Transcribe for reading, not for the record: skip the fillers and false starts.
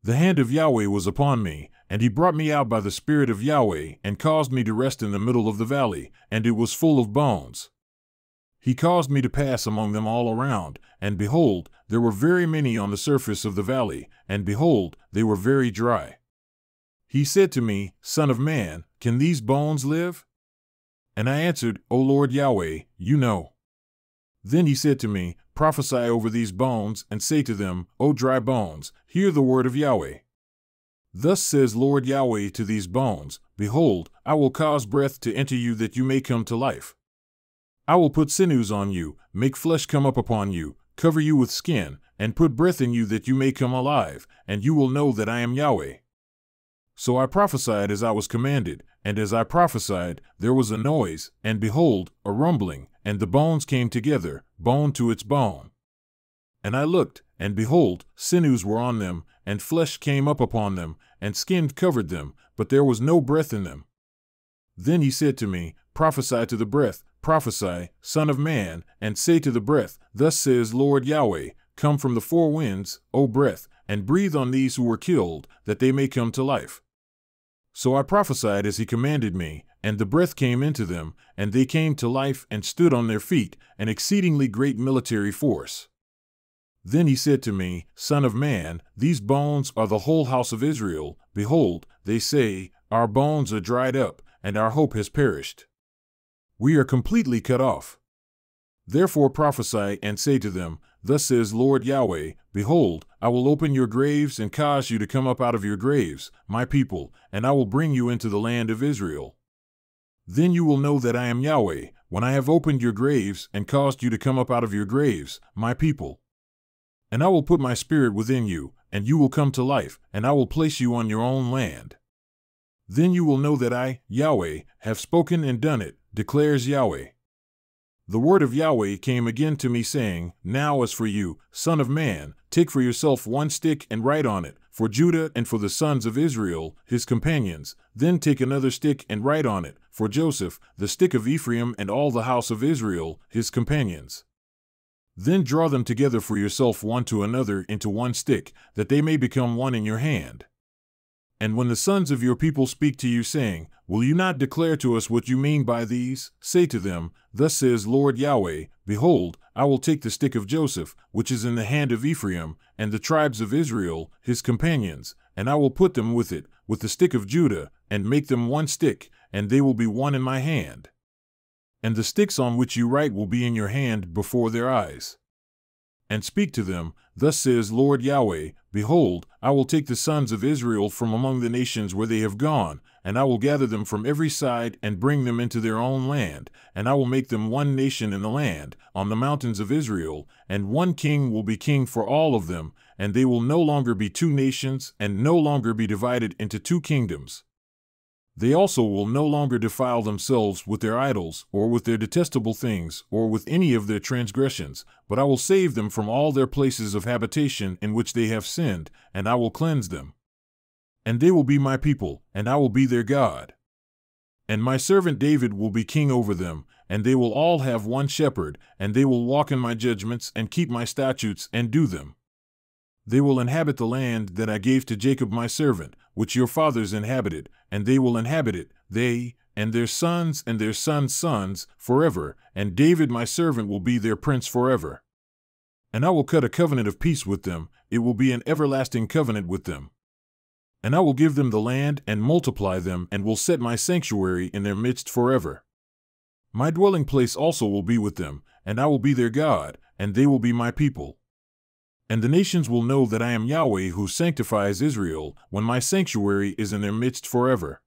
The hand of Yahweh was upon me, and he brought me out by the Spirit of Yahweh, and caused me to rest in the middle of the valley, and it was full of bones. He caused me to pass among them all around, and behold, there were very many on the surface of the valley, and behold, they were very dry. He said to me, Son of man, can these bones live? And I answered, O Lord Yahweh, you know. Then he said to me, Prophesy over these bones, and say to them, O dry bones, hear the word of Yahweh. Thus says Lord Yahweh to these bones, Behold, I will cause breath to enter you that you may come to life. I will put sinews on you, make flesh come up upon you, cover you with skin, and put breath in you that you may come alive, and you will know that I am Yahweh. So I prophesied as I was commanded, and as I prophesied, there was a noise, and behold, a rumbling, and the bones came together, bone to its bone. And I looked, and behold, sinews were on them, and flesh came up upon them, and skin covered them, but there was no breath in them. Then he said to me, Prophesy to the breath, prophesy, Son of man, and say to the breath, Thus says Lord Yahweh, Come from the four winds, O breath, and breathe on these who were killed, that they may come to life. So I prophesied as he commanded me, and the breath came into them, and they came to life and stood on their feet, an exceedingly great military force. Then he said to me, Son of man, these bones are the whole house of Israel. Behold, they say, Our bones are dried up, and our hope has perished. We are completely cut off. Therefore prophesy and say to them, Thus says Lord Yahweh, Behold, I will open your graves and cause you to come up out of your graves, my people, and I will bring you into the land of Israel. Then you will know that I am Yahweh, when I have opened your graves and caused you to come up out of your graves, my people. And I will put my spirit within you, and you will come to life, and I will place you on your own land. Then you will know that I, Yahweh, have spoken and done it, declares Yahweh. The word of Yahweh came again to me, saying, Now as for you, son of man, take for yourself one stick and write on it, for Judah and for the sons of Israel, his companions. Then take another stick and write on it, for Joseph, the stick of Ephraim, and all the house of Israel, his companions. Then draw them together for yourself one to another into one stick, that they may become one in your hand. And when the sons of your people speak to you, saying, Will you not declare to us what you mean by these? Say to them, Thus says Lord Yahweh, Behold, I will take the stick of Joseph, which is in the hand of Ephraim, and the tribes of Israel, his companions, and I will put them with it, with the stick of Judah, and make them one stick, and they will be one in my hand. And the sticks on which you write will be in your hand before their eyes. And speak to them, Thus says Lord Yahweh, Behold, I will take the sons of Israel from among the nations where they have gone, and I will gather them from every side and bring them into their own land, and I will make them one nation in the land, on the mountains of Israel, and one king will be king for all of them, and they will no longer be two nations, and no longer be divided into two kingdoms. They also will no longer defile themselves with their idols, or with their detestable things, or with any of their transgressions, but I will save them from all their places of habitation in which they have sinned, and I will cleanse them. And they will be my people, and I will be their God. And my servant David will be king over them, and they will all have one shepherd, and they will walk in my judgments and keep my statutes and do them. They will inhabit the land that I gave to Jacob my servant, which your fathers inhabited, and they will inhabit it, they, and their sons, forever, and David my servant will be their prince forever. And I will cut a covenant of peace with them, it will be an everlasting covenant with them. And I will give them the land and multiply them, and will set my sanctuary in their midst forever. My dwelling place also will be with them, and I will be their God, and they will be my people. And the nations will know that I am Yahweh who sanctifies Israel, when my sanctuary is in their midst forever.